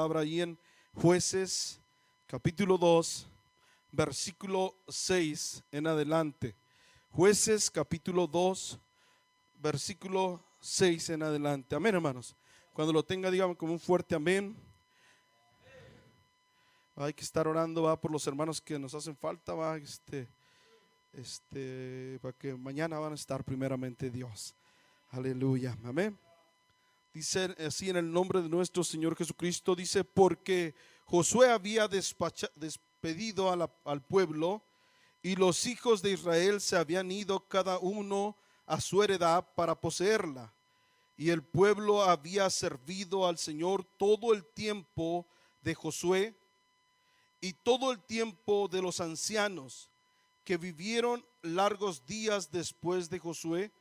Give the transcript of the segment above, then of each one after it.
Palabra ahí en Jueces capítulo 2 versículo 6 en adelante. Jueces capítulo 2 versículo 6 en adelante. Amén, hermanos. Cuando lo tenga, dígame como un fuerte amén. Hay que estar orando, va, por los hermanos que nos hacen falta, va, para que mañana van a estar primeramente Dios. Aleluya, amén. Dice así en el nombre de nuestro Señor Jesucristo, dice: porque Josué había despedido al pueblo, y los hijos de Israel se habían ido cada uno a su heredad para poseerla. Y el pueblo había servido al Señor todo el tiempo de Josué y todo el tiempo de los ancianos que vivieron largos días después de Josué,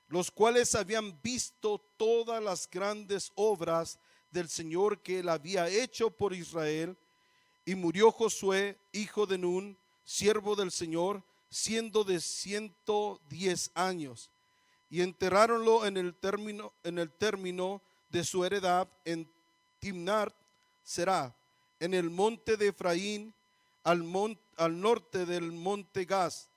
los cuales habían visto todas las grandes obras del Señor que él había hecho por Israel. Y murió Josué, hijo de Nun, siervo del Señor, siendo de 110 años. Y enterráronlo en el término de su heredad en Timnat Será, en el monte de Efraín, al norte del monte Gaz.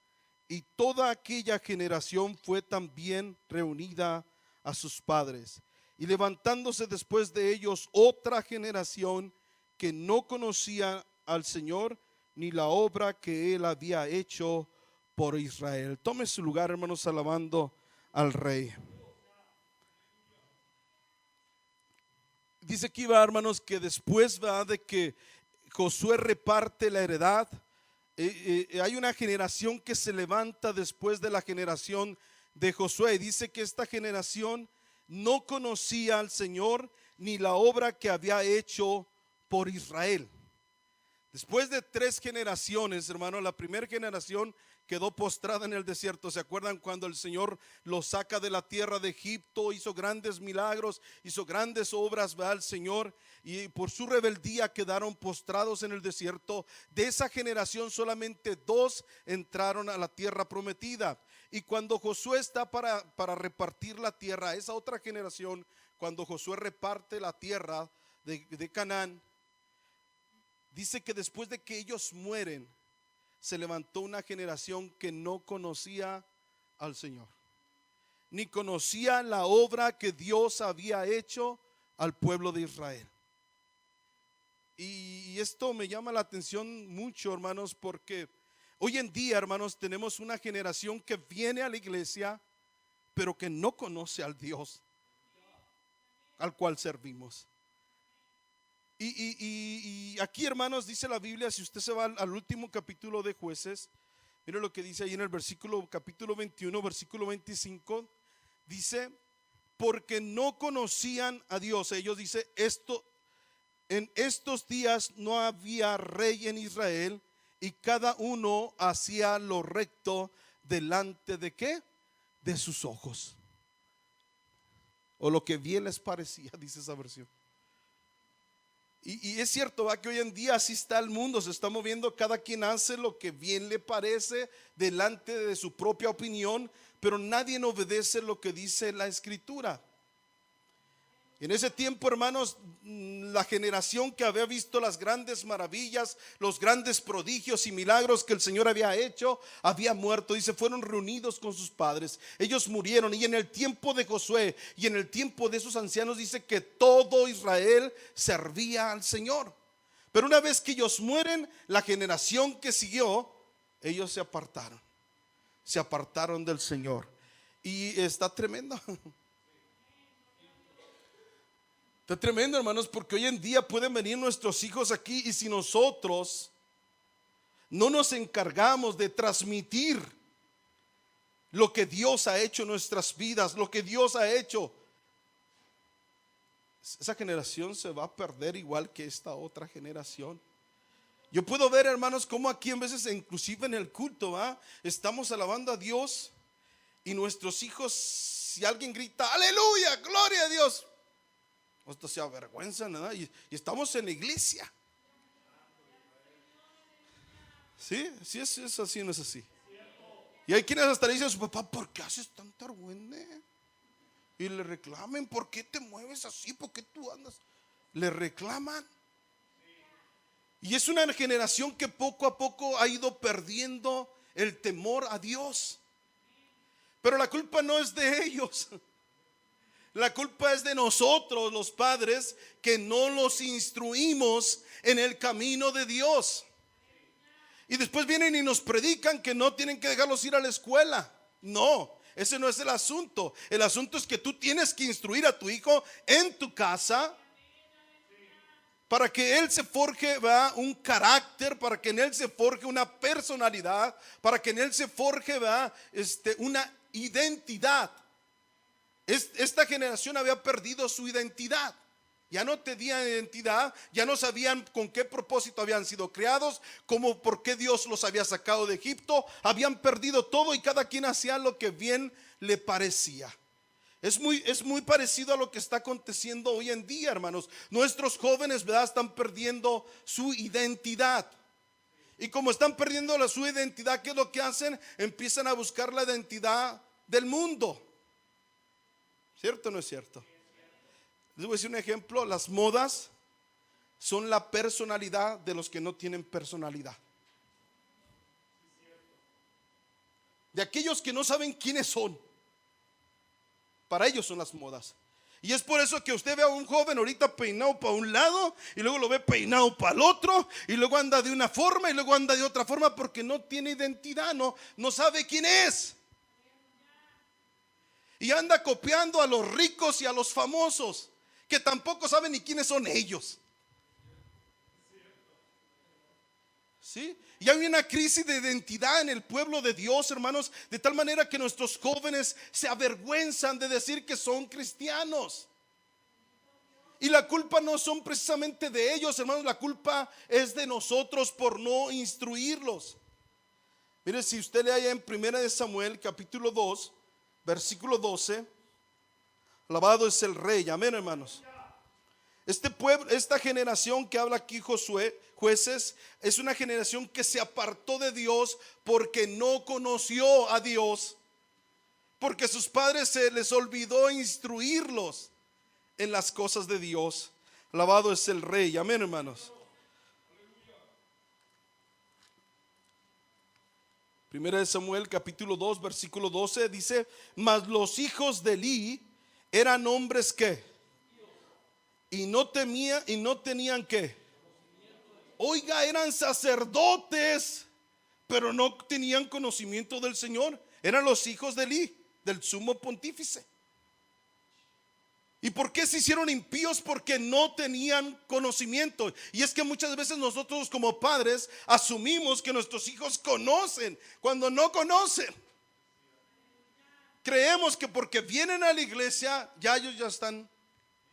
Y toda aquella generación fue también reunida a sus padres. Y levantándose después de ellos otra generación que no conocía al Señor ni la obra que él había hecho por Israel. Tome su lugar, hermanos, alabando al Rey. Dice aquí, va, hermanos, que después, va, de que Josué reparte la heredad, hay una generación que se levanta después de la generación de Josué. Dice que esta generación no conocía al Señor ni la obra que había hecho por Israel. Después de 3 generaciones, hermano, la primera generación quedó postrada en el desierto. ¿Se acuerdan cuando el Señor los saca de la tierra de Egipto? Hizo grandes milagros, hizo grandes obras, va, el Señor, y por su rebeldía quedaron postrados en el desierto. De esa generación solamente 2 entraron a la tierra prometida. Y cuando Josué está para repartir la tierra, esa otra generación, cuando Josué reparte la tierra de Canaán, dice que después de que ellos mueren, se levantó una generación que no conocía al Señor, ni conocía la obra que Dios había hecho al pueblo de Israel. Y esto me llama la atención mucho, hermanos, porque hoy en día, hermanos, tenemos una generación que viene a la iglesia, pero que no conoce al Dios al cual servimos. Y aquí, hermanos, dice la Biblia, si usted se va al último capítulo de Jueces, mire lo que dice ahí en el capítulo 21, versículo 25, dice: porque no conocían a Dios. Ellos dice esto: en estos días no había rey en Israel, y cada uno hacía lo recto delante de ¿qué? De sus ojos, o lo que bien les parecía, dice esa versión. Y es cierto, va, que hoy en día así está el mundo, se está moviendo, cada quien hace lo que bien le parece delante de su propia opinión, pero nadie obedece lo que dice la Escritura. En ese tiempo, hermanos, la generación que había visto las grandes maravillas, los grandes prodigios y milagros que el Señor había hecho, había muerto. Dice, fueron reunidos con sus padres, ellos murieron. Y en el tiempo de Josué y en el tiempo de esos ancianos, dice que todo Israel servía al Señor. Pero una vez que ellos mueren, la generación que siguió, ellos se apartaron del Señor. Y está tremendo. Está tremendo, hermanos, porque hoy en día pueden venir nuestros hijos aquí, y si nosotros no nos encargamos de transmitir lo que Dios ha hecho en nuestras vidas, lo que Dios ha hecho, esa generación se va a perder igual que esta otra generación. Yo puedo ver, hermanos, cómo aquí en veces, inclusive en el culto, ¿va? Estamos alabando a Dios, y nuestros hijos, si alguien grita aleluya, gloria a Dios, esto se avergüenza, ¿no? Y estamos en la iglesia. ¿Sí? ¿Sí es así o no es así? Y hay quienes hasta le dicen a su papá: ¿por qué haces tanta argüende? Y le reclamen: ¿por qué te mueves así? ¿Por qué tú andas? Le reclaman. Y es una generación que poco a poco ha ido perdiendo el temor a Dios. Pero la culpa no es de ellos. La culpa es de nosotros, los padres, que no los instruimos en el camino de Dios. Y después vienen y nos predican que no tienen que dejarlos ir a la escuela. No, ese no es el asunto. El asunto es que tú tienes que instruir a tu hijo en tu casa, para que él se forje, ¿verdad?, un carácter, para que en él se forje una personalidad, para que en él se forje, ¿verdad?, una identidad. Esta generación había perdido su identidad. Ya no tenían identidad, ya no sabían con qué propósito habían sido creados, cómo, por qué Dios los había sacado de Egipto. Habían perdido todo y cada quien hacía lo que bien le parecía. Es muy parecido a lo que está aconteciendo hoy en día, hermanos. Nuestros jóvenes, ¿verdad?, están perdiendo su identidad. Y como están perdiendo su identidad, ¿qué es lo que hacen? Empiezan a buscar la identidad del mundo. ¿Cierto o no es cierto? Les voy a decir un ejemplo. Las modas son la personalidad de los que no tienen personalidad. De aquellos que no saben quiénes son. Para ellos son las modas. Y es por eso que usted ve a un joven ahorita peinado para un lado, y luego lo ve peinado para el otro, y luego anda de una forma y luego anda de otra forma, porque no tiene identidad, no sabe quién es. Y anda copiando a los ricos y a los famosos, que tampoco saben ni quiénes son ellos. ¿Sí? Y hay una crisis de identidad en el pueblo de Dios, hermanos, de tal manera que nuestros jóvenes se avergüenzan de decir que son cristianos. Y la culpa no son precisamente de ellos, hermanos, la culpa es de nosotros por no instruirlos. Mire, si usted lee allá en 1 Samuel capítulo 2, versículo 12, alabado es el Rey, amén, hermanos. Este pueblo, esta generación que habla aquí Josué, jueces, es una generación que se apartó de Dios porque no conoció a Dios, porque sus padres se les olvidó instruirlos en las cosas de Dios. Alabado es el Rey, amén, hermanos. Primera de Samuel capítulo 2 versículo 12 dice: mas los hijos de Eli eran hombres que y no tenían que, oiga, eran sacerdotes, pero no tenían conocimiento del Señor. Eran los hijos de Eli, del sumo pontífice. ¿Y por qué se hicieron impíos? Porque no tenían conocimiento. Y es que muchas veces nosotros como padres asumimos que nuestros hijos conocen cuando no conocen. Creemos que porque vienen a la iglesia ya ellos ya están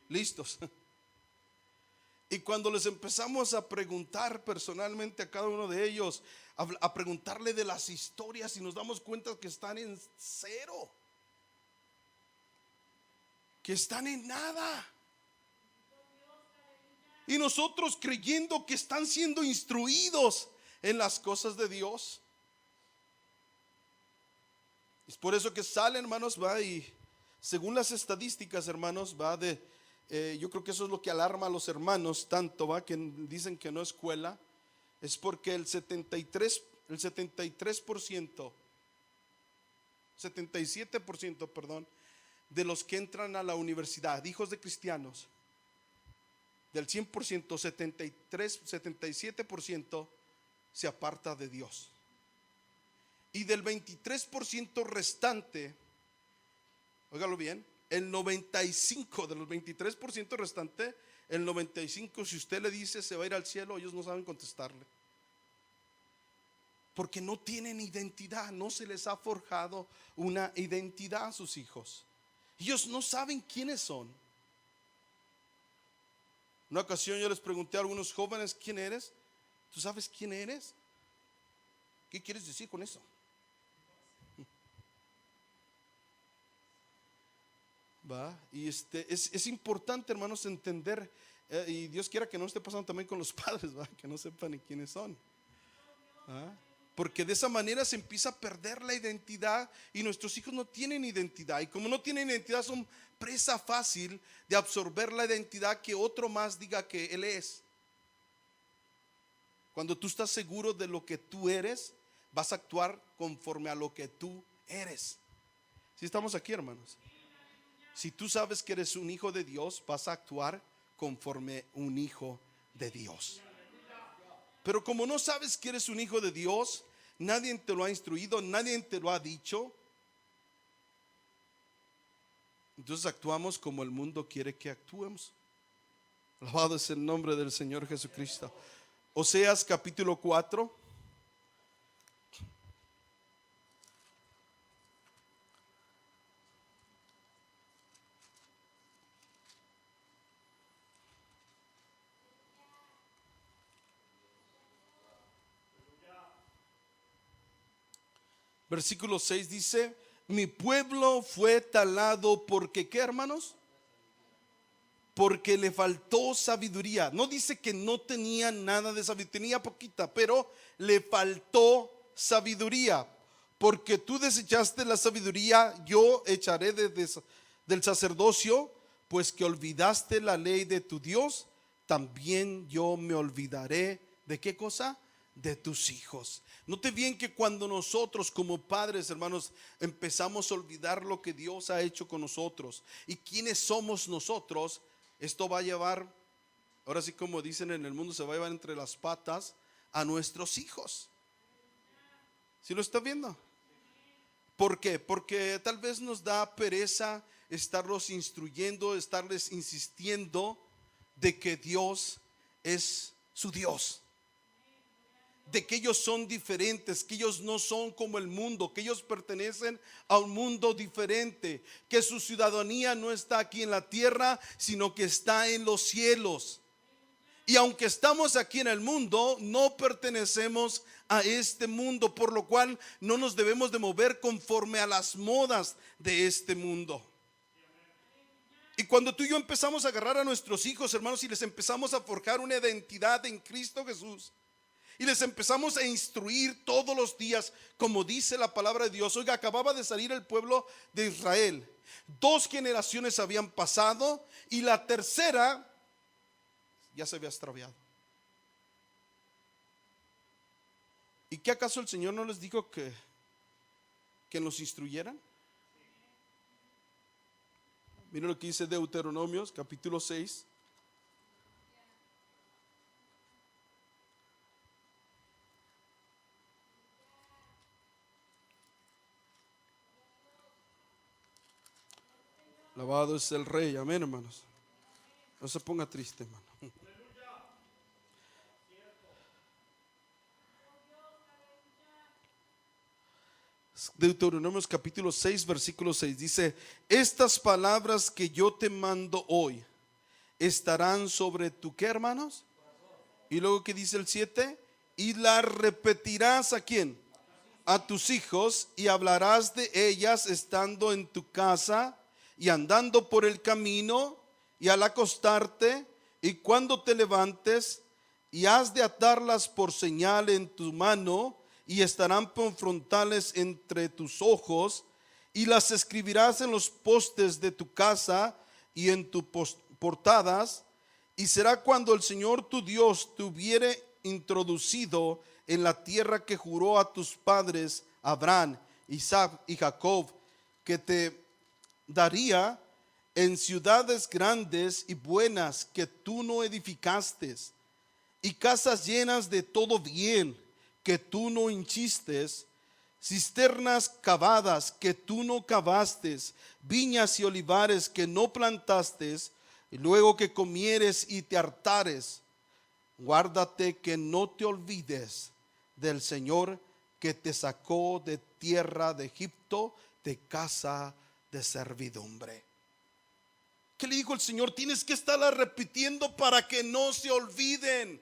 listos. Y cuando les empezamos a preguntar personalmente a cada uno de ellos, a preguntarle de las historias, y nos damos cuenta que están en cero, que están en nada. Y nosotros creyendo que están siendo instruidos en las cosas de Dios. Es por eso que sale, hermanos, va, y según las estadísticas, hermanos, va de yo creo que eso es lo que alarma a los hermanos tanto, va, que dicen que no es escuela. Es porque el 77%, perdón, de los que entran a la universidad, hijos de cristianos, del 100%, 77% se aparta de Dios. Y del 23% restante, óigalo bien, el 95 de los 23% restante, el 95, si usted le dice se va a ir al cielo, ellos no saben contestarle. Porque no tienen identidad, no se les ha forjado una identidad a sus hijos. Ellos no saben quiénes son. Una ocasión yo les pregunté a algunos jóvenes: ¿quién eres? ¿Tú sabes quién eres? ¿Qué quieres decir con eso? ¿Va? Y es importante, hermanos, entender, y Dios quiera que no esté pasando también con los padres, ¿va? Que no sepan ni quiénes son. ¿Va? Porque de esa manera se empieza a perder la identidad y nuestros hijos no tienen identidad. Y como no tienen identidad, son presa fácil de absorber la identidad que otro más diga que él es. Cuando tú estás seguro de lo que tú eres, vas a actuar conforme a lo que tú eres. Si estamos aquí, hermanos. Si tú sabes que eres un hijo de Dios, vas a actuar conforme un hijo de Dios. Pero como no sabes que eres un hijo de Dios, nadie te lo ha instruido, nadie te lo ha dicho, entonces actuamos como el mundo quiere que actuemos. Alabado es el nombre del Señor Jesucristo. Oseas capítulo 4. Versículo 6 dice: mi pueblo fue talado porque, ¿qué, hermanos? Porque le faltó sabiduría. No dice que no tenía nada de sabiduría, tenía poquita, pero le faltó sabiduría. Porque tú desechaste la sabiduría, yo echaré del sacerdocio, pues que olvidaste la ley de tu Dios, también yo me olvidaré de ¿qué cosa? De tus hijos. Note bien que cuando nosotros como padres, hermanos, empezamos a olvidar lo que Dios ha hecho con nosotros y quiénes somos nosotros, esto va a llevar, ahora sí como dicen en el mundo, se va a llevar entre las patas a nuestros hijos. ¿Sí lo está viendo? ¿Por qué? Porque tal vez nos da pereza estarlos instruyendo, estarles insistiendo de que Dios es su Dios, de que ellos son diferentes, que ellos no son como el mundo, que ellos pertenecen a un mundo diferente, que su ciudadanía no está aquí en la tierra, sino que está en los cielos. Y aunque estamos aquí en el mundo, no pertenecemos a este mundo, por lo cual no nos debemos de mover conforme a las modas de este mundo. Y cuando tú y yo empezamos a agarrar a nuestros hijos, hermanos, y les empezamos a forjar una identidad en Cristo Jesús, y les empezamos a instruir todos los días, como dice la palabra de Dios. Oiga, acababa de salir el pueblo de Israel. 2 generaciones habían pasado y la tercera ya se había extraviado. ¿Y qué acaso el Señor no les dijo que nos instruyeran? Miren lo que dice Deuteronomios capítulo 6. Alabado es el Rey, amén, hermanos. No se ponga triste, hermano. Deuteronomios capítulo 6 versículo 6 dice: estas palabras que yo te mando hoy estarán sobre tu ¿qué, hermanos? Y luego que dice el 7: y las repetirás ¿a quién? A tus hijos, y hablarás de ellas estando en tu casa y andando por el camino y al acostarte y cuando te levantes, y has de atarlas por señal en tu mano y estarán por frontales entre tus ojos, y las escribirás en los postes de tu casa y en tus portadas, y será cuando el Señor tu Dios te hubiere introducido en la tierra que juró a tus padres Abraham, Isaac y Jacob, que te daría, en ciudades grandes y buenas que tú no edificaste, y casas llenas de todo bien que tú no hinchiste, cisternas cavadas que tú no cavaste, viñas y olivares que no plantaste, y luego que comieres y te hartares, guárdate que no te olvides del Señor que te sacó de tierra de Egipto, de casa de servidumbre. ¿Qué le dijo el Señor? Tienes que estarla repitiendo para que no se olviden.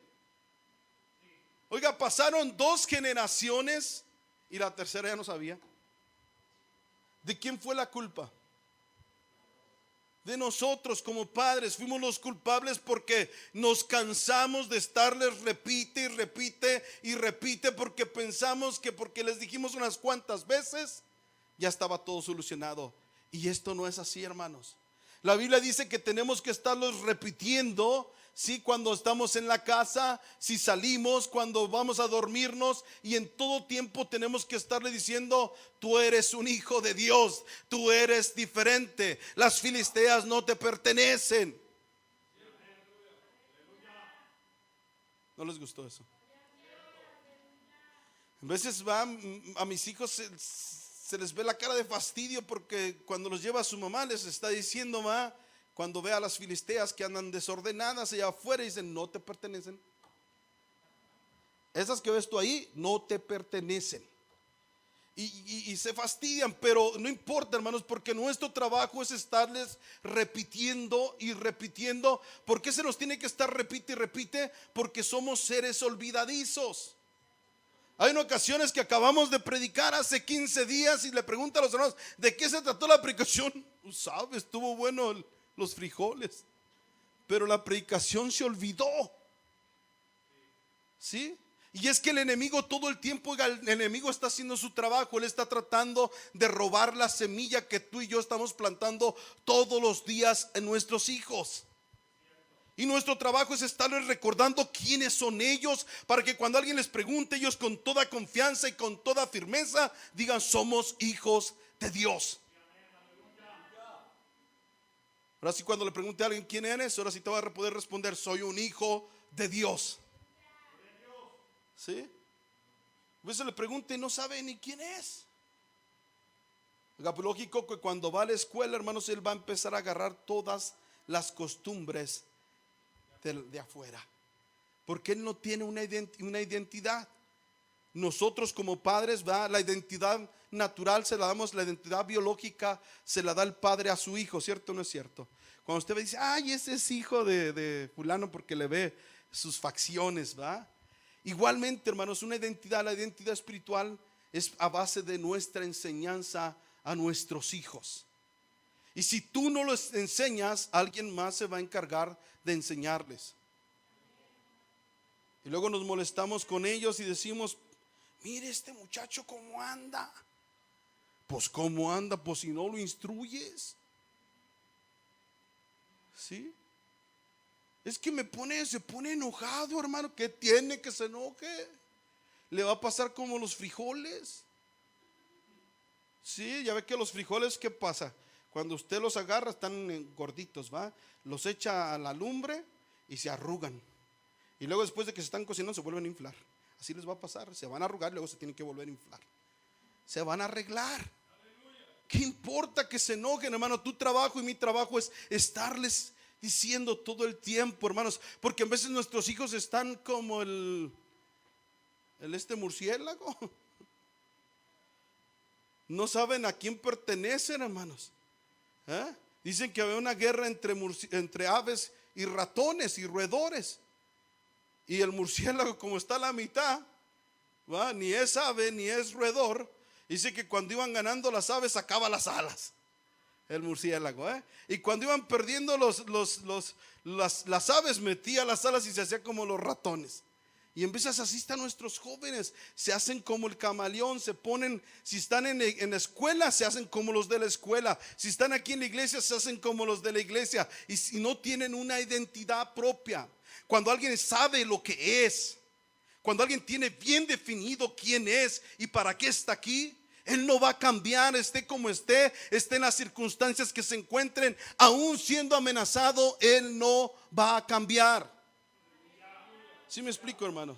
Oiga, pasaron 2 generaciones y la tercera ya no sabía. ¿De quién fue la culpa? De nosotros como padres. Fuimos los culpables porque nos cansamos de estarles repite y repite y repite, porque pensamos que porque les dijimos unas cuantas veces ya estaba todo solucionado. Y esto no es así, hermanos. La Biblia dice que tenemos que estarlos repitiendo sí, cuando estamos en la casa, si salimos, cuando vamos a dormirnos, y en todo tiempo tenemos que estarle diciendo: tú eres un hijo de Dios, tú eres diferente, las filisteas no te pertenecen. ¿No les gustó eso? A veces a mis hijos se les ve la cara de fastidio, porque cuando los lleva su mamá les está diciendo: cuando ve a las filisteas que andan desordenadas allá afuera, dicen: no te pertenecen. Esas que ves tú ahí no te pertenecen. Y se fastidian, pero no importa, hermanos, porque nuestro trabajo es estarles repitiendo y repitiendo. ¿Por qué se nos tiene que estar repite y repite? Porque somos seres olvidadizos. Hay ocasiones que acabamos de predicar hace 15 días y le pregunta a los hermanos: ¿de qué se trató la predicación? Sabes, estuvo bueno los frijoles, pero la predicación se olvidó. ¿Sí? Y es que el enemigo todo el tiempo, el enemigo está haciendo su trabajo. Él está tratando de robar la semilla que tú y yo estamos plantando todos los días en nuestros hijos. Y nuestro trabajo es estarles recordando quiénes son ellos, para que cuando alguien les pregunte, ellos con toda confianza y con toda firmeza digan: somos hijos de Dios. Ahora sí, cuando le pregunte a alguien: ¿quién eres?, ahora sí te va a poder responder: soy un hijo de Dios. ¿Sí? A veces le pregunte y no sabe ni quién es. Lógico que cuando va a la escuela, hermanos, él va a empezar a agarrar todas las costumbres de afuera, porque él no tiene una identidad. Nosotros como padres, la identidad natural se la damos, la identidad biológica se la da el padre a su hijo, ¿cierto o no es cierto? Cuando usted dice: ay, ese es hijo de fulano, porque le ve sus facciones, Igualmente, hermanos, la identidad espiritual es a base de nuestra enseñanza a nuestros hijos. Y si tú no los enseñas, alguien más se va a encargar de enseñarles. Y luego nos molestamos con ellos y decimos: mire este muchacho cómo anda. Pues cómo anda, pues si no lo instruyes. ¿Sí? Es que se pone enojado, hermano. ¿Qué tiene que se enoje? Le va a pasar como los frijoles. Sí, ya ve que los frijoles, ¿qué pasa? Cuando usted los agarra, están gorditos, los echa a la lumbre y se arrugan. Y luego, después de que se están cocinando, se vuelven a inflar. Así les va a pasar, se van a arrugar y luego se tienen que volver a inflar. Se van a arreglar. ¿Qué importa que se enojen, hermano? Tu trabajo y mi trabajo es estarles diciendo todo el tiempo, hermanos, porque a veces nuestros hijos están como el murciélago. No saben a quién pertenecen, hermanos. Dicen que había una guerra entre aves y ratones y roedores. Y el murciélago, como está a la mitad, ni es ave ni es roedor, dice que cuando iban ganando las aves sacaba las alas. El murciélago, y cuando iban perdiendo las aves, metía las alas y se hacía como los ratones. Y en veces así están nuestros jóvenes, se hacen como el camaleón, se ponen, si están en la escuela, se hacen como los de la escuela, si están aquí en la iglesia, se hacen como los de la iglesia, y si no tienen una identidad propia. Cuando alguien sabe lo que es, cuando alguien tiene bien definido quién es y para qué está aquí, él no va a cambiar, esté como esté en las circunstancias que se encuentren, aún siendo amenazado, él no va a cambiar. ¿Sí me explico, hermanos?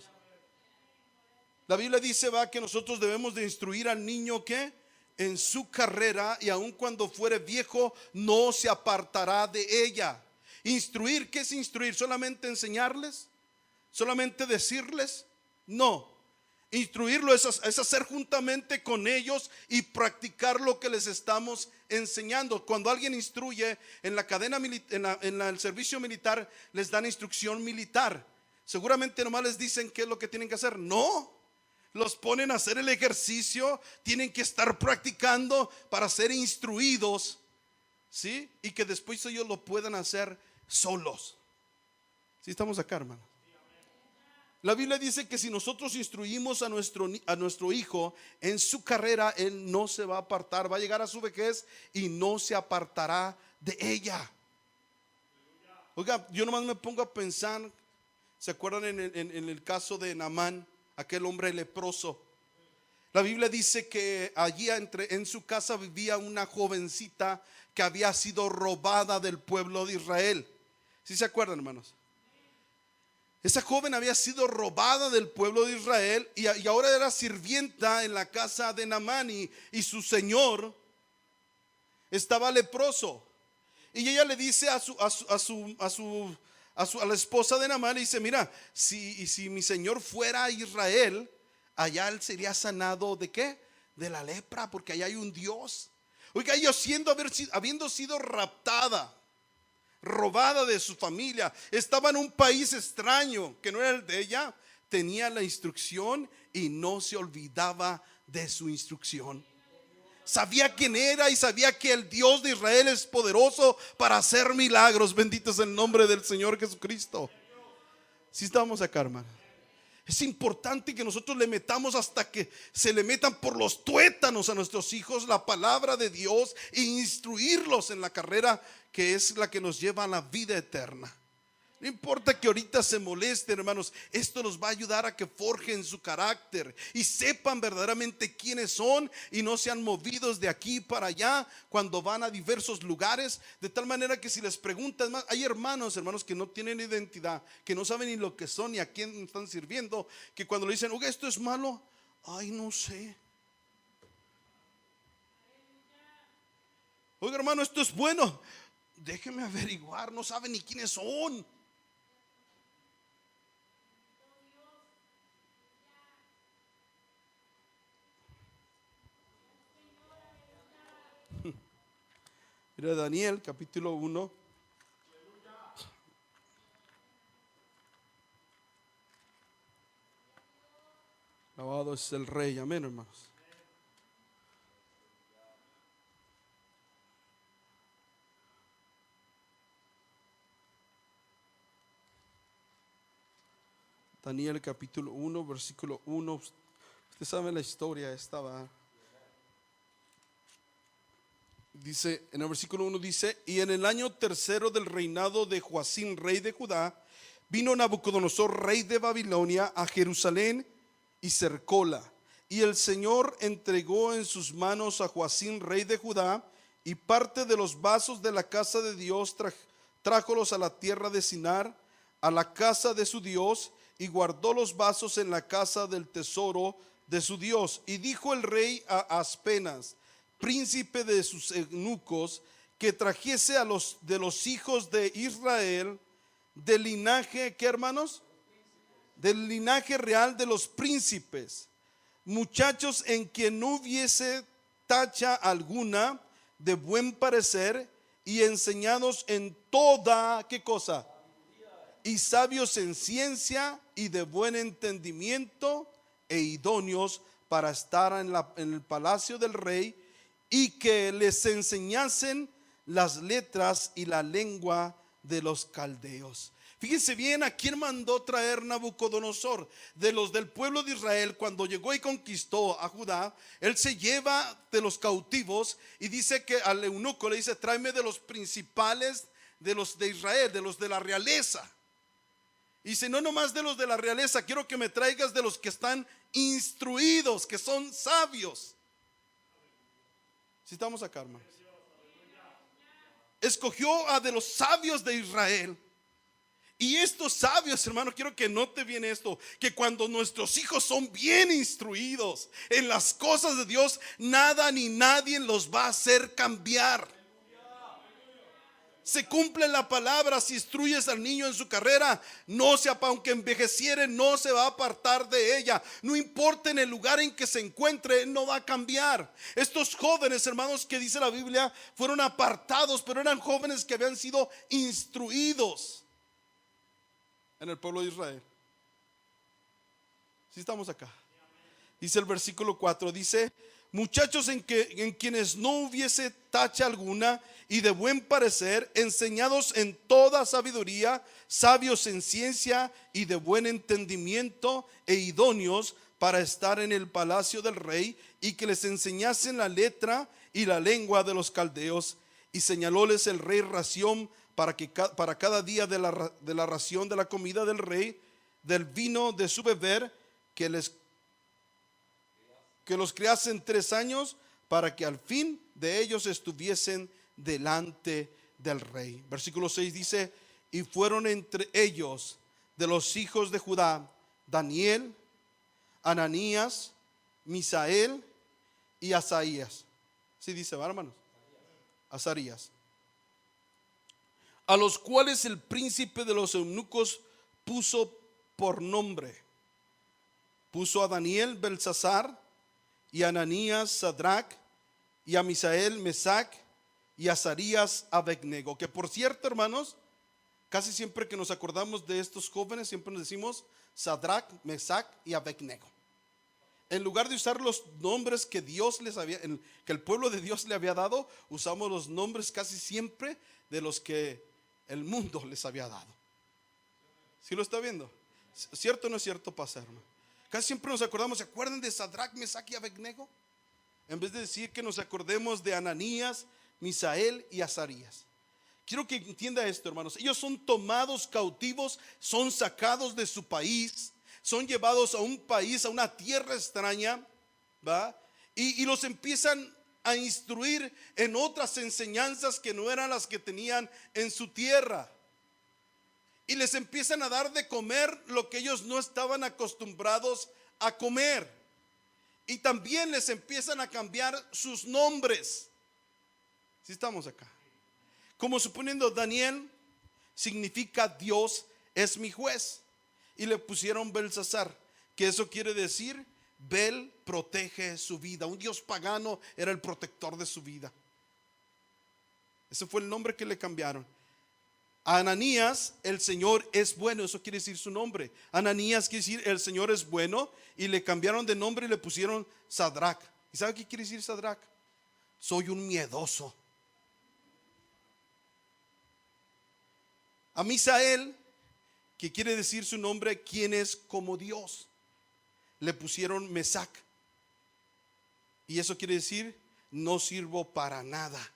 La Biblia dice, que nosotros debemos de instruir al niño que en su carrera, y aun cuando fuere viejo, no se apartará de ella. Instruir, ¿qué es instruir? ¿Solamente enseñarles? ¿Solamente decirles? No. Instruirlo es hacer juntamente con ellos y practicar lo que les estamos enseñando. Cuando alguien instruye en la cadena en el servicio militar, les dan instrucción militar. Seguramente nomás les dicen qué es lo que tienen que hacer. No, los ponen a hacer el ejercicio. Tienen que estar practicando para ser instruidos, ¿sí? Y que después ellos lo puedan hacer solos. ¿Sí estamos acá, hermano? La Biblia dice que si nosotros instruimos a nuestro hijo en su carrera, él no se va a apartar, va a llegar a su vejez y no se apartará de ella. Oiga, yo nomás me pongo a pensar, ¿se acuerdan en el caso de Naamán, aquel hombre leproso? La Biblia dice que allí en su casa vivía una jovencita que había sido robada del pueblo de Israel. ¿Sí se acuerdan, hermanos? Esa joven había sido robada del pueblo de Israel y ahora era sirvienta en la casa de Naamán, y su señor estaba leproso. Y ella le dice a la esposa de Naamán, le dice: mira, si mi señor fuera a Israel, allá él sería sanado ¿de qué? De la lepra, porque allá hay un Dios. Oiga, ella habiendo sido raptada, robada de su familia, estaba en un país extraño que no era el de ella, tenía la instrucción y no se olvidaba de su instrucción. Sabía quién era y sabía que el Dios de Israel es poderoso para hacer milagros. Bendito es el nombre del Señor Jesucristo. Si estamos acá, hermano, es importante que nosotros le metamos hasta que se le metan por los tuétanos a nuestros hijos la palabra de Dios e instruirlos en la carrera que es la que nos lleva a la vida eterna. No importa que ahorita se molesten, hermanos, esto nos va a ayudar a que forjen su carácter y sepan verdaderamente quiénes son y no sean movidos de aquí para allá cuando van a diversos lugares, de tal manera que si les preguntan más, hay hermanos que no tienen identidad, que no saben ni lo que son ni a quién están sirviendo, que cuando le dicen: oiga, esto es malo, ay, no sé. Oiga, hermano, esto es bueno, déjeme averiguar, no saben ni quiénes son. Mira Daniel capítulo 1. Alabado es el Rey, amén, hermanos. Daniel capítulo 1, versículo 1. Usted sabe la historia, estaba. Dice, en el versículo 1 dice: y en el año tercero del reinado de Joacim, rey de Judá, vino Nabucodonosor, rey de Babilonia, a Jerusalén y cercóla. Y el Señor entregó en sus manos a Joacim, rey de Judá, y parte de los vasos de la casa de Dios trájolos a la tierra de Sinar, a la casa de su Dios, y guardó los vasos en la casa del tesoro de su Dios. Y dijo el rey a Aspenas, príncipe de sus eunucos, que trajese a los de los hijos de Israel del linaje, ¿qué, hermanos? Del linaje real de los príncipes, muchachos en quien no hubiese tacha alguna, de buen parecer y enseñados en toda, ¿qué cosa? Y sabios en ciencia y de buen entendimiento, e idóneos para estar en el palacio del rey, y que les enseñasen las letras y la lengua de los caldeos. Fíjense bien a quién mandó traer Nabucodonosor. De los del pueblo de Israel, cuando llegó y conquistó a Judá, él se lleva de los cautivos y dice que al eunuco le dice: tráeme de los principales de los de Israel, de los de la realeza. Y dice: no nomás de los de la realeza, quiero que me traigas de los que están instruidos, que son sabios. Si estamos acá, hermanos, escogió a de los sabios de Israel. Y estos sabios, hermano, quiero que note bien esto, que cuando nuestros hijos son bien instruidos en las cosas de Dios, nada ni nadie los va a hacer cambiar. Se cumple la palabra: si instruyes al niño en su carrera, aunque envejeciere, no se va a apartar de ella. No importa en el lugar en que se encuentre, no va a cambiar. Estos jóvenes, hermanos, que dice la Biblia, fueron apartados, pero eran jóvenes que habían sido instruidos en el pueblo de Israel. Si estamos acá. Dice el versículo 4, dice: muchachos en quienes no hubiese tacha alguna, y de buen parecer, enseñados en toda sabiduría, sabios en ciencia y de buen entendimiento, e idóneos para estar en el palacio del rey, y que les enseñasen la letra y la lengua de los caldeos. Y señalóles el rey ración para cada día de la ración de la comida del rey, del vino de su beber, que los criasen 3 años, para que al fin de ellos estuviesen delante del rey. Versículo 6 dice: y fueron entre ellos de los hijos de Judá Daniel, Ananías, Misael y Azarías. ¿Sí dice, va, hermanos? Azarías. A los cuales el príncipe de los eunucos puso por nombre. Puso a Daniel Belsasar, y a Ananías Sadrach, y a Misael Mesac, y a Azarías Abednego. Que por cierto, hermanos, casi siempre que nos acordamos de estos jóvenes, siempre nos decimos Sadrach, Mesac y Abednego. En lugar de usar los nombres que Dios les había, que el pueblo de Dios le había dado, usamos los nombres casi siempre de los que el mundo les había dado. ¿Sí lo está viendo? ¿Cierto o no es cierto, pasa, hermano? Casi siempre nos acordamos, ¿se acuerdan de Sadrach, Mesac y Abednego? En vez de decir que nos acordemos de Ananías, Misael y Azarías. Quiero que entienda esto, hermanos. Ellos son tomados cautivos, son sacados de su país, son llevados a un país, a una tierra extraña, ¿va? Y los empiezan a instruir en otras enseñanzas que no eran las que tenían en su tierra. Y les empiezan a dar de comer lo que ellos no estaban acostumbrados a comer. Y también les empiezan a cambiar sus nombres. ¿Sí estamos acá? Como suponiendo, Daniel significa Dios es mi juez. Y le pusieron Belsasar, que eso quiere decir Bel protege su vida. Un dios pagano era el protector de su vida. Ese fue el nombre que le cambiaron. A Ananías, el Señor es bueno. Eso quiere decir su nombre. Ananías quiere decir el Señor es bueno. Y le cambiaron de nombre y le pusieron Sadrach. ¿Y sabe qué quiere decir Sadrach? Soy un miedoso. A Misael, que quiere decir su nombre, quien es como Dios, le pusieron Mesac. Y eso quiere decir no sirvo para nada.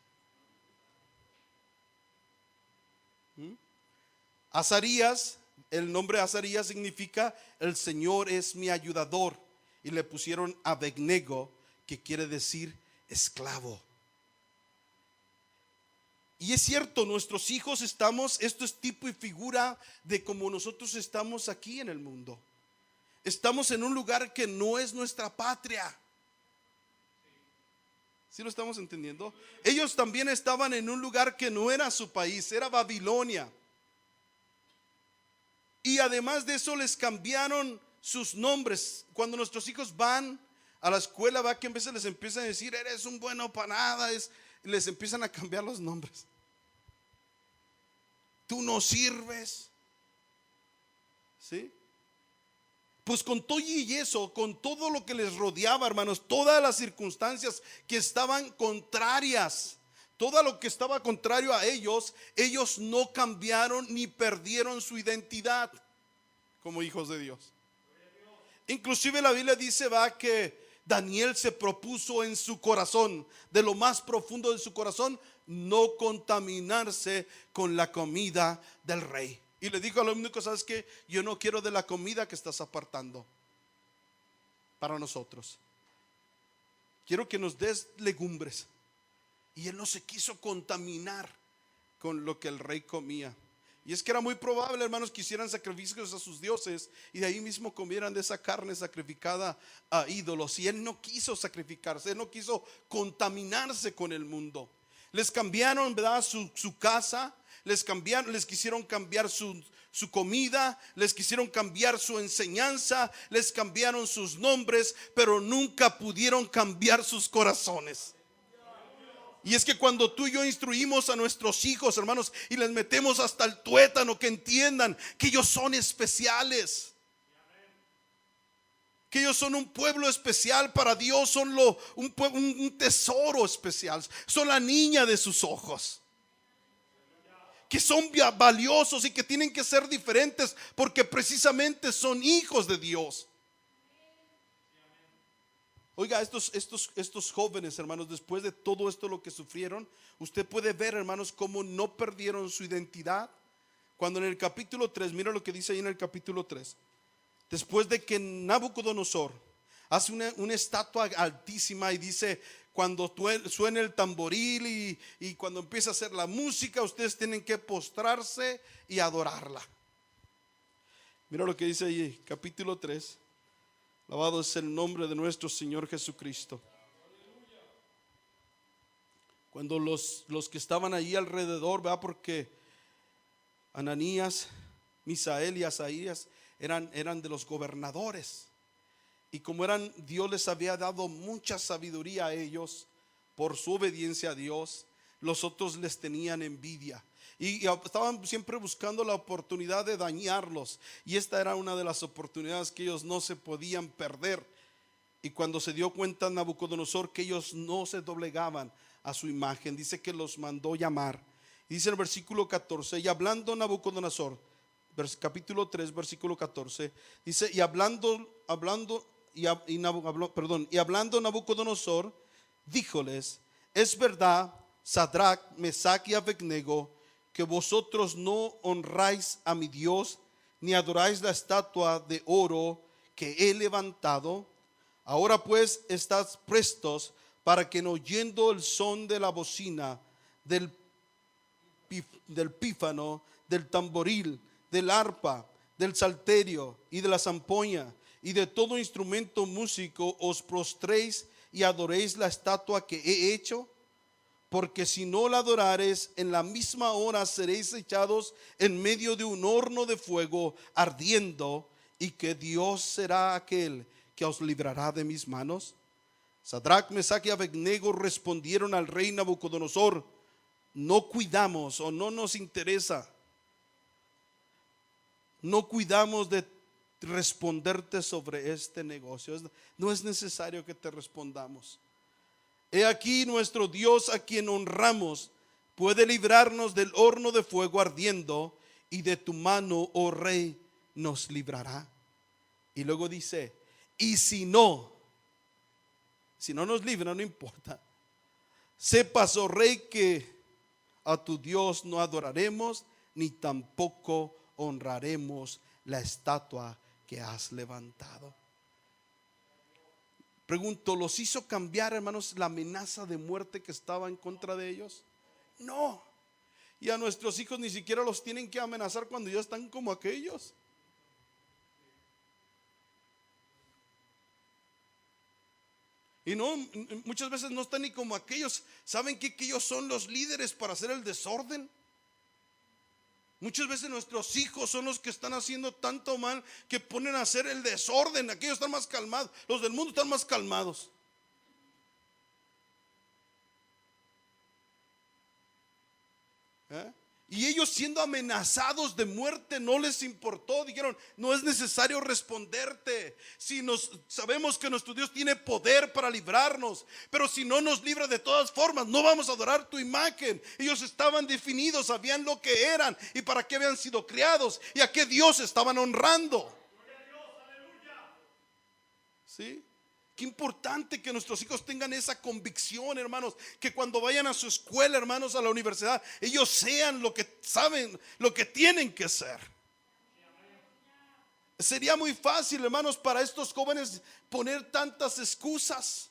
Azarías, el nombre Azarías significa el Señor es mi ayudador. Y le pusieron Abednego, que quiere decir esclavo. Y es cierto, nuestros hijos estamos, esto es tipo y figura de como nosotros estamos aquí en el mundo. Estamos en un lugar que no es nuestra patria. ¿Sí lo estamos entendiendo? Ellos también estaban en un lugar que no era su país, era Babilonia. Y además de eso les cambiaron sus nombres. Cuando nuestros hijos van a la escuela, va que a veces les empiezan a decir eres un bueno para nada, les empiezan a cambiar los nombres. Tú no sirves. ¿Sí? Pues con todo y eso, con todo lo que les rodeaba, hermanos, todas las circunstancias que estaban contrarias, todo lo que estaba contrario a ellos, ellos no cambiaron ni perdieron su identidad como hijos de Dios. Inclusive la Biblia dice, va, que Daniel se propuso en su corazón, de lo más profundo de su corazón, no contaminarse con la comida del rey. Y le dijo al eunuco, ¿sabes qué? Yo no quiero de la comida que estás apartando para nosotros. Quiero que nos des legumbres. Y él no se quiso contaminar con lo que el rey comía. Y es que era muy probable, hermanos, que hicieran sacrificios a sus dioses y de ahí mismo comieran de esa carne sacrificada a ídolos. Y él no quiso sacrificarse, él no quiso contaminarse con el mundo. Les cambiaron, ¿verdad?, su casa, les quisieron cambiar su comida, les quisieron cambiar su enseñanza, les cambiaron sus nombres, pero nunca pudieron cambiar sus corazones. Y es que cuando tú y yo instruimos a nuestros hijos, hermanos, y les metemos hasta el tuétano, que entiendan que ellos son especiales, que ellos son un pueblo especial para Dios, son un tesoro especial, son la niña de sus ojos, que son valiosos y que tienen que ser diferentes porque precisamente son hijos de Dios. Oiga, estos jóvenes, hermanos, después de todo esto lo que sufrieron, usted puede ver, hermanos, cómo no perdieron su identidad. Cuando en el capítulo 3, mira lo que dice ahí en el capítulo 3. Después de que Nabucodonosor hace una estatua altísima y dice, cuando suene el tamboril y cuando empieza a hacer la música, ustedes tienen que postrarse y adorarla. Mira lo que dice ahí, capítulo 3. Alabado es el nombre de nuestro Señor Jesucristo. Cuando los que estaban allí alrededor, ¿verdad? Porque Ananías, Misael y Asaías eran de los gobernadores. Y como Dios les había dado mucha sabiduría a ellos por su obediencia a Dios, los otros les tenían envidia. Y estaban siempre buscando la oportunidad de dañarlos. Y esta era una de las oportunidades que ellos no se podían perder. Y cuando se dio cuenta Nabucodonosor que ellos no se doblegaban a su imagen, dice que los mandó llamar. Dice en el versículo 14, y hablando Nabucodonosor, capítulo 3, versículo 14, dice, y hablando Nabucodonosor, díjoles, es verdad, Sadrach, Mesach y Abednego, que vosotros no honráis a mi Dios, ni adoráis la estatua de oro que he levantado. Ahora pues estad prestos para que, oyendo el son de la bocina, del pífano, del tamboril, del arpa, del salterio y de la zampoña y de todo instrumento músico, os prostréis y adoréis la estatua que he hecho. Porque si no la adorares, en la misma hora seréis echados en medio de un horno de fuego ardiendo, y que Dios será aquel que os librará de mis manos. Sadrach, Mesach y Abednego respondieron al rey Nabucodonosor, no cuidamos o no nos interesa, no cuidamos de responderte sobre este negocio. No es necesario que te respondamos. He aquí nuestro Dios, a quien honramos, puede librarnos del horno de fuego ardiendo, y de tu mano, oh rey, nos librará. Y luego dice, y si no nos libra, no importa. Sepas, oh rey, que a tu Dios no adoraremos, ni tampoco honraremos la estatua que has levantado. Pregunto, ¿los hizo cambiar, hermanos, la amenaza de muerte que estaba en contra de ellos? No. Y a nuestros hijos ni siquiera los tienen que amenazar cuando ya están como aquellos. Y no, muchas veces no están ni como aquellos. ¿Saben que ellos son los líderes para hacer el desorden? Muchas veces nuestros hijos son los que están haciendo tanto mal que ponen a hacer el desorden. Aquellos están más calmados, los del mundo están más calmados. Y ellos, siendo amenazados de muerte, no les importó. Dijeron, no es necesario responderte. Si sabemos que nuestro Dios tiene poder para librarnos, pero si no nos libra de todas formas, no vamos a adorar tu imagen. Ellos estaban definidos, sabían lo que eran y para qué habían sido criados y a qué Dios estaban honrando. ¿Sí? Qué importante que nuestros hijos tengan esa convicción, hermanos, que cuando vayan a su escuela, hermanos, a la universidad, ellos sean lo que saben, lo que tienen que ser. Sería muy fácil, hermanos, para estos jóvenes poner tantas excusas.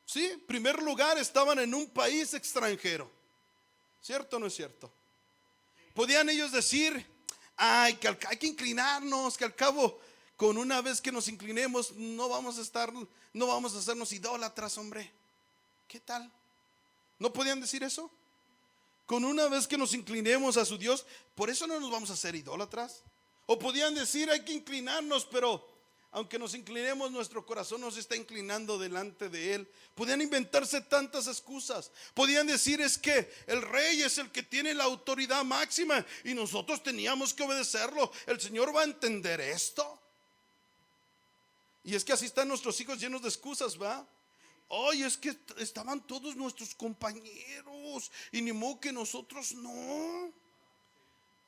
Sí, en primer lugar, estaban en un país extranjero. ¿Cierto o no es cierto? Podían ellos decir, ay, que hay que inclinarnos, que al cabo, con una vez que nos inclinemos, no vamos a hacernos idólatras, hombre. ¿Qué tal? ¿No podían decir eso? Con una vez que nos inclinemos a su Dios, por eso no nos vamos a hacer idólatras. O podían decir, hay que inclinarnos, pero aunque nos inclinemos, nuestro corazón nos está inclinando delante de Él. Podían inventarse tantas excusas. Podían decir, es que el rey es el que tiene la autoridad máxima y nosotros teníamos que obedecerlo. El Señor va a entender esto. Y es que así están nuestros hijos, llenos de excusas, ¿va? Ay, es que estaban todos nuestros compañeros y ni modo que nosotros no.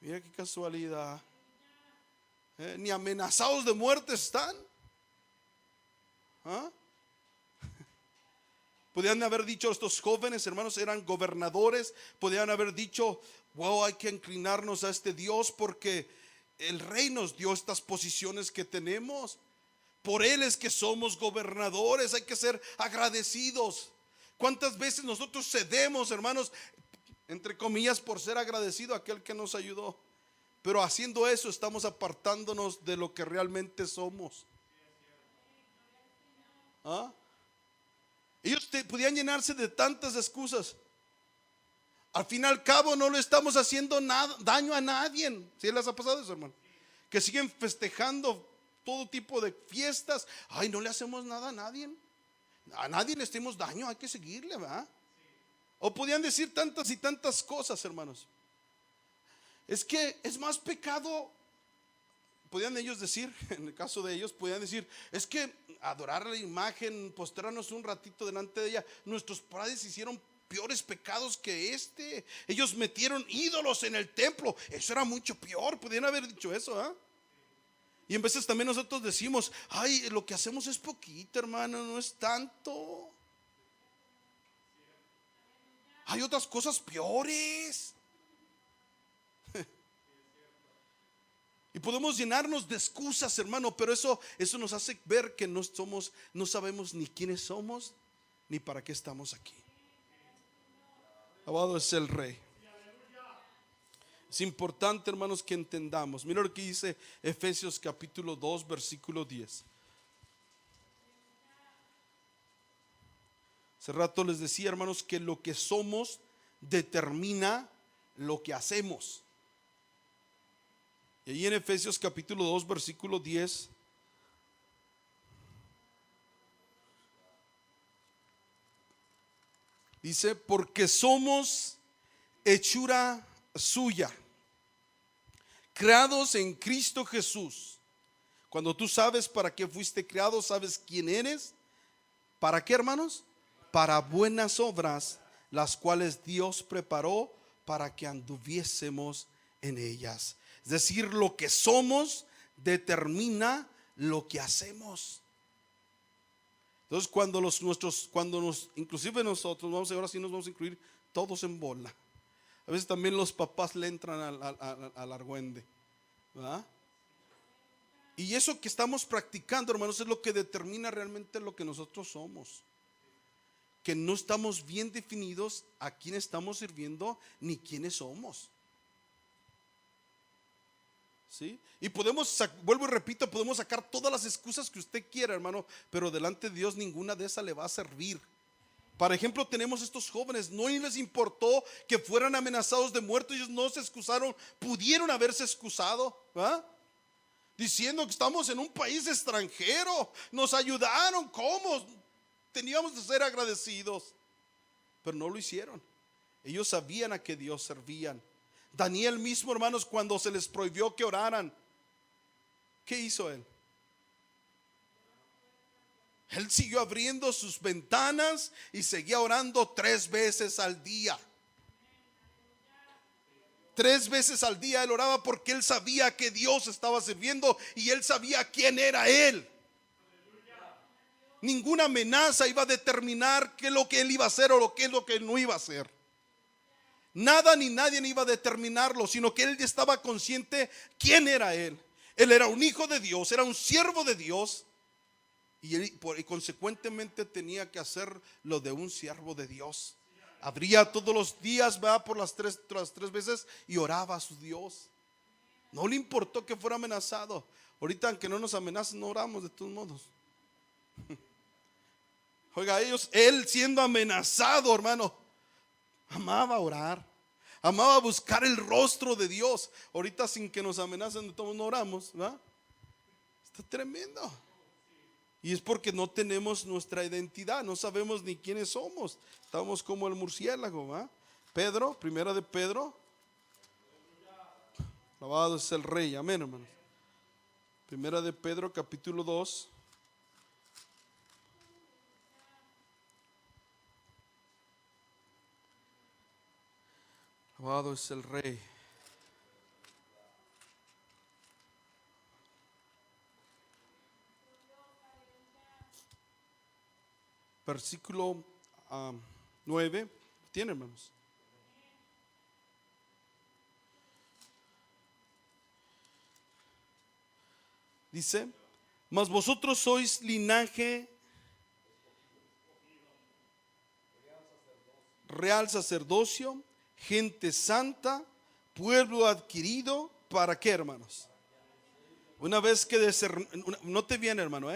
Mira qué casualidad. Ni amenazados de muerte están. ¿Ah? Podían haber dicho estos jóvenes, hermanos, eran gobernadores. Podían haber dicho, wow, hay que inclinarnos a este Dios porque el rey nos dio estas posiciones que tenemos. Por Él es que somos gobernadores. Hay que ser agradecidos. ¿Cuántas veces nosotros cedemos, hermanos, entre comillas, por ser agradecido a aquel que nos ayudó? Pero haciendo eso estamos apartándonos de lo que realmente somos. ¿Ah? Ellos podían llenarse de tantas excusas. Al fin y al cabo no le estamos haciendo daño a nadie. ¿Sí les ha pasado eso, hermano? Que siguen festejando todo tipo de fiestas. Ay, no le hacemos nada a nadie. A nadie le hacemos daño, hay que seguirle, ¿verdad? O podían decir tantas y tantas cosas, hermanos. Es que es más pecado. Podían ellos decir, en el caso de ellos, podían decir, es que adorar la imagen, postrarnos un ratito delante de ella, nuestros padres hicieron peores pecados que este. Ellos metieron ídolos en el templo, eso era mucho peor. Podían haber dicho eso, ¿ah? Y en veces también nosotros decimos, ay, lo que hacemos es poquito, hermano, no es tanto. Hay otras cosas peores. Y podemos llenarnos de excusas, hermano, pero eso nos hace ver que no sabemos ni quiénes somos, ni para qué estamos aquí. Alabado es el Rey. Es importante, hermanos, que entendamos. Mira lo que dice Efesios capítulo 2, versículo 10. Hace rato les decía, hermanos, que lo que somos determina lo que hacemos. Y ahí en Efesios capítulo 2, versículo 10, dice, porque somos hechura suya, creados en Cristo Jesús. Cuando tú sabes para qué fuiste creado, sabes quién eres. ¿Para qué, hermanos? Para buenas obras, las cuales Dios preparó para que anduviésemos en ellas. Es decir, lo que somos determina lo que hacemos. Entonces, inclusive nosotros, ahora sí nos vamos a incluir todos en bola. A veces también los papás le entran al argüende, ¿verdad? Y eso que estamos practicando, hermanos, es lo que determina realmente lo que nosotros somos. Que no estamos bien definidos a quién estamos sirviendo ni quiénes somos. ¿Sí? Y vuelvo y repito, podemos sacar todas las excusas que usted quiera, hermano, pero delante de Dios ninguna de esas le va a servir. Por ejemplo, tenemos estos jóvenes, no les importó que fueran amenazados de muerte, ellos no se excusaron, pudieron haberse excusado, ¿verdad? Diciendo que estamos en un país extranjero, nos ayudaron, ¿cómo? Teníamos de ser agradecidos, pero no lo hicieron. Ellos sabían a qué Dios servían. Daniel mismo, hermanos, cuando se les prohibió que oraran, ¿qué hizo él? Él siguió abriendo sus ventanas y seguía orando 3 veces al día. 3 veces al día él oraba porque él sabía que Dios estaba sirviendo y él sabía quién era él. Ninguna amenaza iba a determinar qué es lo que él iba a hacer o qué es lo que él no iba a hacer. Nada ni nadie iba a determinarlo, sino que él estaba consciente quién era él. Él era un hijo de Dios, era un siervo de Dios y consecuentemente tenía que hacer lo de un siervo de Dios. Abría todos los días, va por las tres veces y oraba a su Dios. No le importó que fuera amenazado. Ahorita, aunque no nos amenacen, no oramos de todos modos. Oiga, él siendo amenazado, hermano, amaba orar, amaba buscar el rostro de Dios. Ahorita, sin que nos amenacen, de todos no oramos, ¿verdad? Está tremendo. Y es porque no tenemos nuestra identidad, no sabemos ni quiénes somos. Estamos como el murciélago, ¿verdad? Pedro, primera de Pedro. Alabado es el Rey, amén, hermanos. Primera de Pedro, capítulo 2. Alabado es el Rey. versículo 9. ¿Tiene, hermanos? Dice: mas vosotros sois linaje, real sacerdocio, gente santa, pueblo adquirido. ¿Para qué, hermanos? Una vez que note bien, hermano,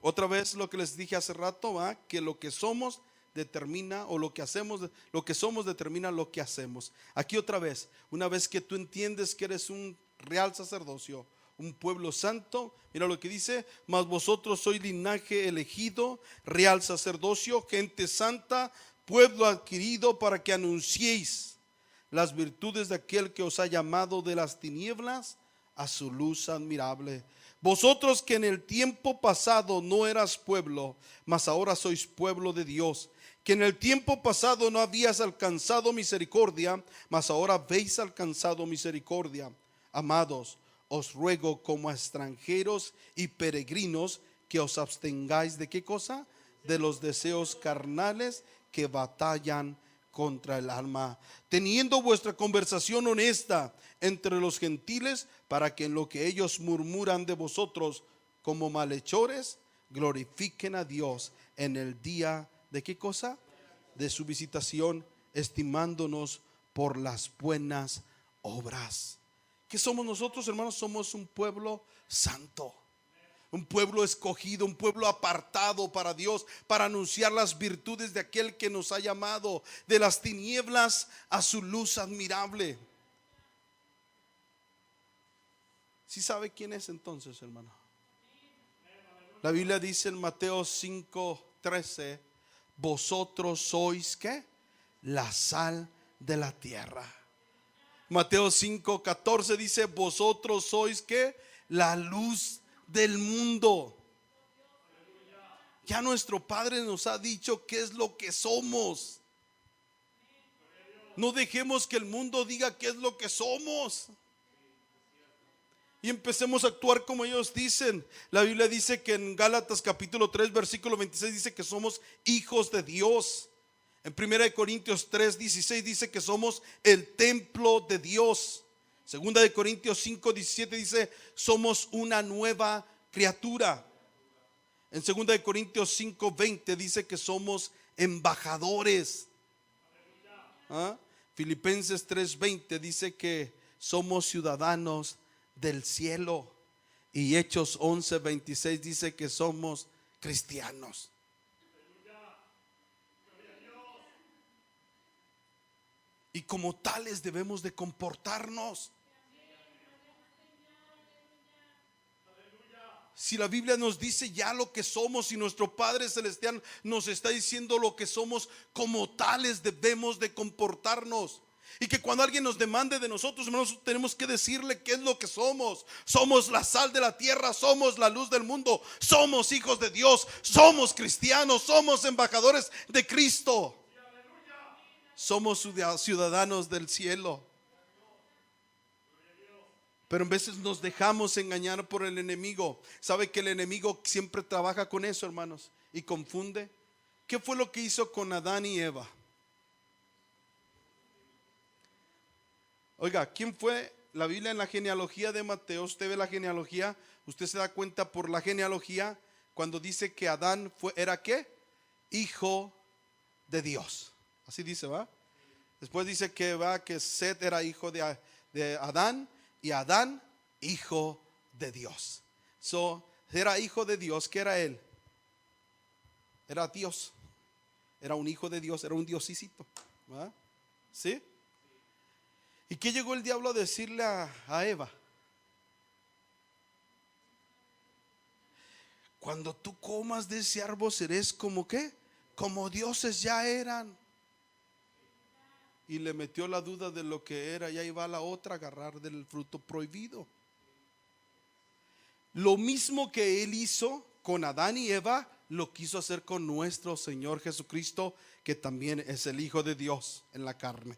otra vez lo que les dije hace rato, que lo que somos determina, o lo que hacemos, lo que somos determina lo que hacemos. Aquí otra vez, una vez que tú entiendes que eres un real sacerdocio, un pueblo santo, mira lo que dice: mas vosotros sois linaje elegido, real sacerdocio, gente santa, pueblo adquirido, para que anunciéis las virtudes de aquel que os ha llamado de las tinieblas a su luz admirable. Vosotros que en el tiempo pasado no eras pueblo, mas ahora sois pueblo de Dios, que en el tiempo pasado no habías alcanzado misericordia, mas ahora habéis alcanzado misericordia. Amados, os ruego como a extranjeros y peregrinos que os abstengáis ¿de qué cosa? De los deseos carnales que batallan contra el alma, teniendo vuestra conversación honesta entre los gentiles, para que en lo que ellos murmuran de vosotros como malhechores, glorifiquen a Dios en el día ¿de qué cosa? De su visitación, estimándonos por las buenas obras. ¿Qué somos nosotros, hermanos? Somos un pueblo santo, un pueblo escogido, un pueblo apartado para Dios, para anunciar las virtudes de aquel que nos ha llamado de las tinieblas a su luz admirable. ¿Sí sabe quién es entonces, hermano? La Biblia dice en Mateo 5:13: vosotros sois ¿qué? La sal de la tierra. Mateo 5:14 dice: vosotros sois ¿qué? La luz del mundo. Ya nuestro Padre nos ha dicho qué es lo que somos. No dejemos que el mundo diga qué es lo que somos y empecemos a actuar como ellos dicen. La Biblia dice que en Gálatas capítulo 3 versículo 26 dice que somos hijos de Dios. En 1 Corintios 3:16 dice que somos el templo de Dios. Segunda de Corintios 5:17 dice: somos una nueva criatura. En segunda de Corintios 5:20 dice que somos embajadores. Filipenses 3:20 dice que somos ciudadanos del cielo. Y Hechos 11:26 dice que somos cristianos. Y como tales debemos de comportarnos. Si la Biblia nos dice ya lo que somos, y nuestro Padre Celestial nos está diciendo lo que somos, como tales debemos de comportarnos. Y que cuando alguien nos demande de nosotros, hermanos, tenemos que decirle qué es lo que somos. Somos la sal de la tierra, somos la luz del mundo, somos hijos de Dios, somos cristianos, somos embajadores de Cristo, somos ciudadanos del cielo. Pero en veces nos dejamos engañar por el enemigo. ¿Sabe que el enemigo siempre trabaja con eso, hermanos? Y confunde. ¿Qué fue lo que hizo con Adán y Eva? Oiga, ¿quién fue? La Biblia en la genealogía de Mateo, usted ve la genealogía, usted se da cuenta por la genealogía cuando dice que Adán era ¿qué? Hijo de Dios. Así dice, ¿va? Después dice que Set era hijo de Adán, y Adán hijo de Dios. Era hijo de Dios. ¿Qué era él? Era Dios. Era un hijo de Dios, era un diosísito, ¿va? ¿Sí? ¿Y qué llegó el diablo a decirle a Eva? Cuando tú comas de ese árbol serás como ¿qué? Como dioses ya eran. Y le metió la duda de lo que era. Y ahí va la otra a agarrar del fruto prohibido. Lo mismo que él hizo con Adán y Eva, lo quiso hacer con nuestro Señor Jesucristo, que también es el Hijo de Dios en la carne.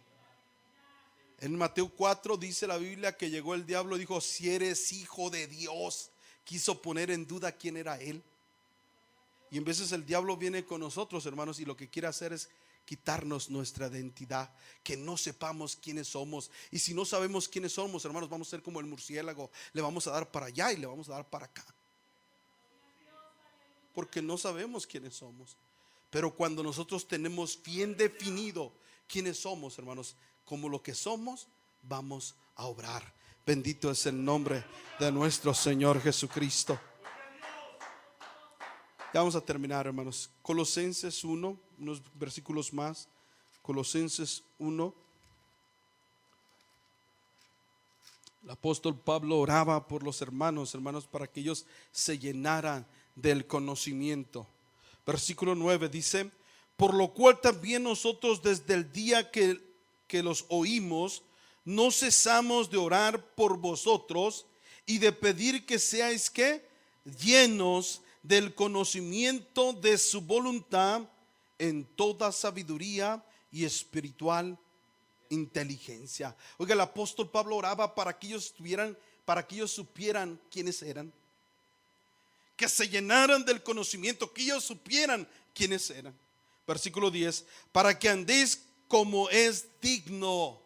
En Mateo 4 dice la Biblia que llegó el diablo y dijo: si eres hijo de Dios. Quiso poner en duda quién era él. Y en veces el diablo viene con nosotros, hermanos, y lo que quiere hacer es quitarnos nuestra identidad, que no sepamos quiénes somos. Y si no sabemos quiénes somos, hermanos, vamos a ser como el murciélago, le vamos a dar para allá y le vamos a dar para acá, porque no sabemos quiénes somos. Pero cuando nosotros tenemos bien definido quiénes somos, hermanos, como lo que somos, vamos a obrar. Bendito es el nombre de nuestro Señor Jesucristo. Ya vamos a terminar, hermanos. Colosenses 1, unos versículos más. Colosenses 1. El apóstol Pablo oraba por los hermanos, para que ellos se llenaran del conocimiento. Versículo 9 dice: por lo cual también nosotros desde el día que los oímos, no cesamos de orar por vosotros y de pedir que seáis ¿qué? Llenos del conocimiento de su voluntad en toda sabiduría y espiritual inteligencia. Oiga, el apóstol Pablo oraba para que ellos supieran quiénes eran, que se llenaran del conocimiento, que ellos supieran quiénes eran. Versículo 10: para que andéis como es digno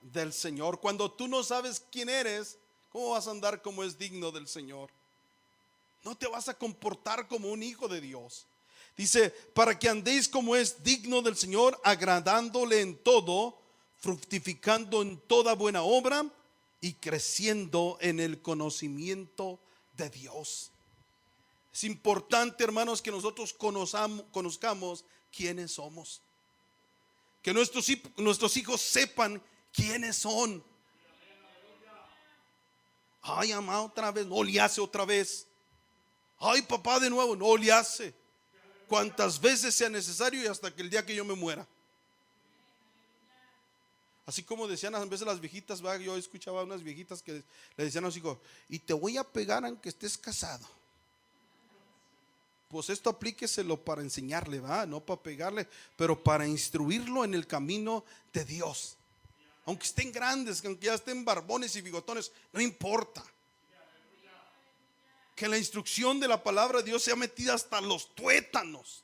del Señor. Cuando tú no sabes quién eres, ¿cómo vas a andar como es digno del Señor? No te vas a comportar como un hijo de Dios. Dice: para que andéis como es digno del Señor, agradándole en todo, fructificando en toda buena obra y creciendo en el conocimiento de Dios. Es importante, hermanos, que nosotros conozcamos quiénes somos, que nuestros hijos sepan quiénes son. Ay, mamá, otra vez, no le hace otra vez. Ay, papá, de nuevo, no le hace. Cuantas veces sea necesario y hasta que el día que yo me muera. Así como decían a veces las viejitas, ¿va? Yo escuchaba unas viejitas que le decían a los hijos: y te voy a pegar aunque estés casado. Pues esto aplíqueselo para enseñarle, ¿va? No para pegarle, pero para instruirlo en el camino de Dios. Aunque estén grandes, aunque ya estén barbones y bigotones, no importa. Que la instrucción de la palabra de Dios sea metida hasta los tuétanos.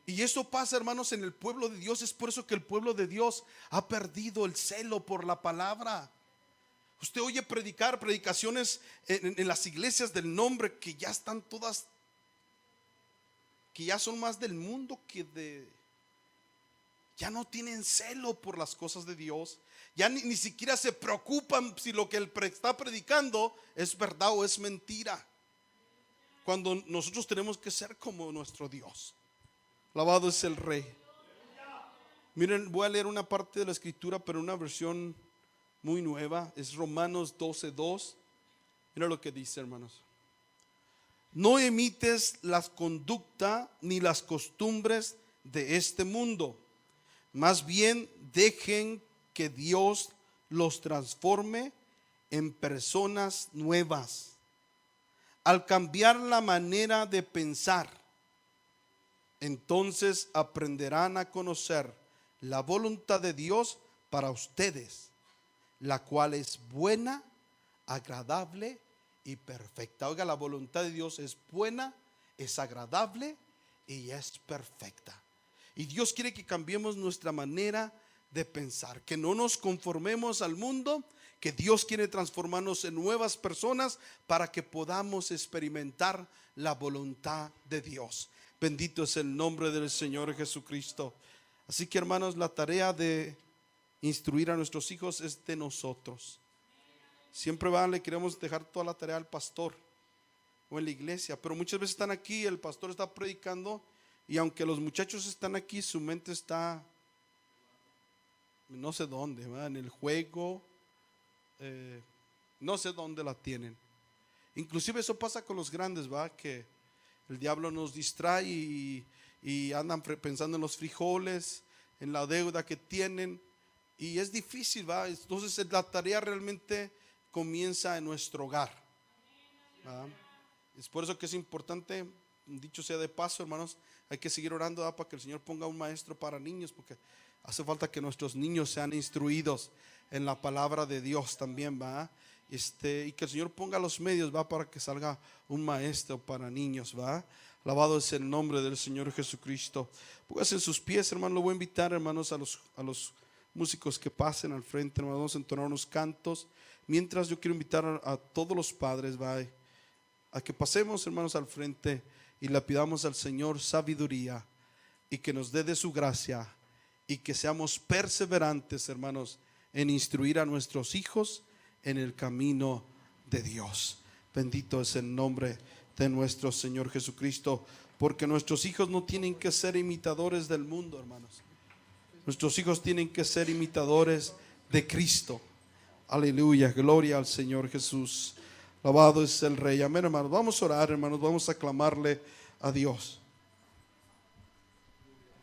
Y eso pasa, hermanos, en el pueblo de Dios. Es por eso que el pueblo de Dios ha perdido el celo por la palabra. Usted oye predicaciones en las iglesias del nombre que ya están todas, que ya son más del mundo que ya no tienen celo por las cosas de Dios. Ya ni siquiera se preocupan si lo que él está predicando es verdad o es mentira, cuando nosotros tenemos que ser como nuestro Dios. Alabado es el Rey. Miren, voy a leer una parte de la escritura, pero una versión muy nueva. Es Romanos 12:2. Mira lo que dice, hermanos: no imites la conducta ni las costumbres de este mundo, más bien dejen que Dios los transforme en personas nuevas al cambiar la manera de pensar. Entonces aprenderán a conocer la voluntad de Dios para ustedes, la cual es buena, agradable y perfecta. Oiga, la voluntad de Dios es buena, es agradable y es perfecta. Y Dios quiere que cambiemos nuestra manera de pensar, que no nos conformemos al mundo, que Dios quiere transformarnos en nuevas personas para que podamos experimentar la voluntad de Dios. Bendito es el nombre del Señor Jesucristo. Así que, hermanos, la tarea de instruir a nuestros hijos es de nosotros. Siempre le queremos dejar toda la tarea al pastor o en la iglesia, pero muchas veces están aquí, el pastor está predicando, y aunque los muchachos están aquí, su mente está no sé dónde, ¿verdad? En el juego, no sé dónde la tienen. Inclusive eso pasa con los grandes, ¿verdad? Que el diablo nos distrae y andan pensando en los frijoles, en la deuda que tienen, y es difícil, ¿verdad? Entonces la tarea realmente comienza en nuestro hogar, ¿verdad? Es por eso que es importante, dicho sea de paso, hermanos, hay que seguir orando, ¿verdad? Para que el Señor ponga un maestro para niños, porque hace falta que nuestros niños sean instruidos en la palabra de Dios también, ¿verdad? y que el Señor ponga los medios, va, para que salga un maestro para niños, va. Alabado es el nombre del Señor Jesucristo. Póngase en sus pies, hermano. Lo voy a invitar, hermanos, a los músicos que pasen al frente, hermanos. Vamos a entonar unos cantos. Mientras, yo quiero invitar a todos los padres, va, a que pasemos, hermanos, al frente y le pidamos al Señor sabiduría y que nos dé de su gracia y que seamos perseverantes, hermanos, en instruir a nuestros hijos en el camino de Dios. Bendito es el nombre de nuestro Señor Jesucristo, porque nuestros hijos no tienen que ser imitadores del mundo, hermanos. Nuestros hijos tienen que ser imitadores de Cristo. Aleluya, gloria al Señor Jesús. Alabado es el Rey. Amén, hermanos. Vamos a orar, hermanos. Vamos a clamarle a Dios.